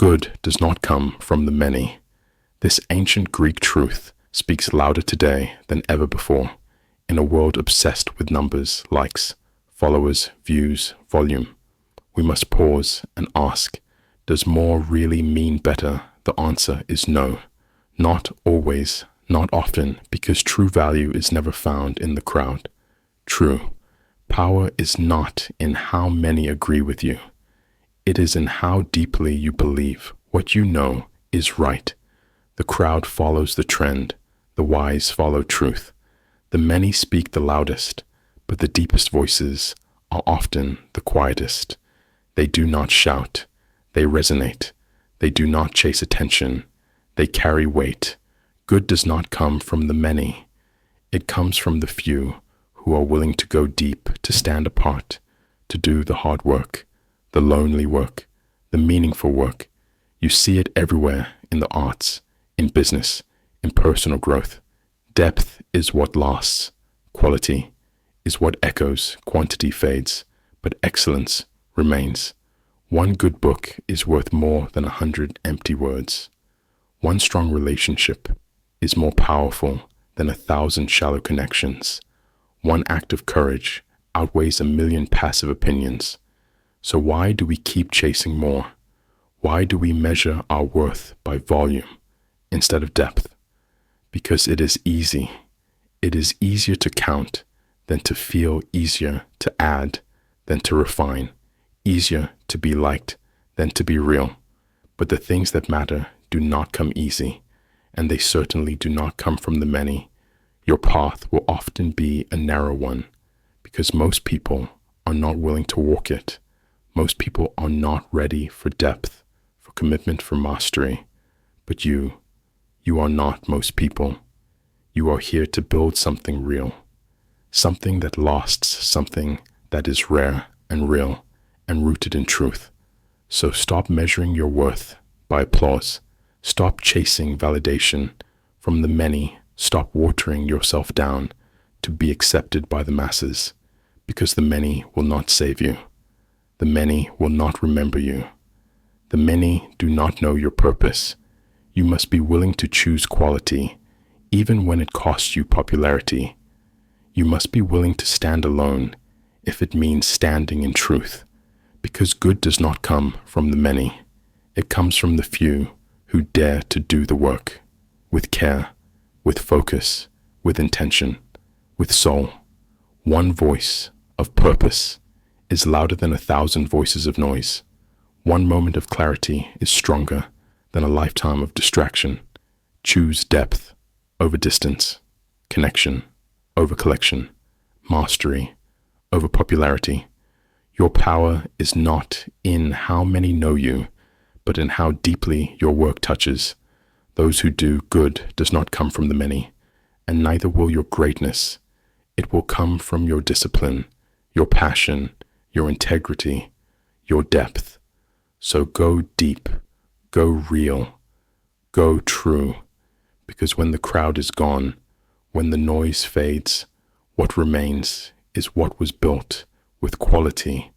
good does not come from the many. This ancient Greek truth speaks louder today than ever before in a world obsessed with numbers, likes, followers, views, volume. We must pause and ask, does more really mean better? The answer is no. Not always, not often, because true value is never found in the crowd. True power is not in how many agree with you. It is in how deeply you believe what you know is right. The crowd follows the trend. The wise follow truth. The many speak the loudest, but the deepest voices are often the quietest. They do not shout. They resonate. They do not chase attention. They carry weight. Good does not come from the many. It comes from the few who are willing to go deep, to stand apart, to do the hard work, the lonely work, the meaningful work. You see it everywhere in the arts, in business, in personal growth. Depth is what lasts. Quality is what echoes. Quantity fades, but excellence remains. One good book is worth more than 100 empty words. One strong relationship is more powerful than 1,000 shallow connections. One act of courage outweighs 1,000,000 passive opinions. So why do we keep chasing more? Why do we measure our worth by volume instead of depth? Because it is easy. It is easier to count than to feel, easier to add than to refine, easier to be liked than to be real. But the things that matter do not come easy, and they certainly do not come from the many. Your path will often be a narrow one, because most people are not willing to walk it. Most people are not ready for depth, for commitment, for mastery. But you are not most people. You are here to build something real, something that lasts, something that is rare and real and rooted in truth. So stop measuring your worth by applause. Stop chasing validation from the many. Stop watering yourself down to be accepted by the masses, because the many will not save you. The many will not remember you. The many do not know your purpose. You must be willing to choose quality, even when it costs you popularity. You must be willing to stand alone if it means standing in truth, because good does not come from the many. It comes from the few who dare to do the work with care, with focus, with intention, with soul. One voice of purpose is louder than 1,000 voices of noise. One moment of clarity is stronger than a lifetime of distraction. Choose depth over distance, connection over collection, mastery over popularity. Your power is not in how many know you, but in how deeply your work touches. Those who do good does not come from the many, and neither will your greatness. It will come from your discipline, your passion, your integrity, your depth. So go deep, go real, go true, because when the crowd is gone, when the noise fades, what remains is what was built with quality,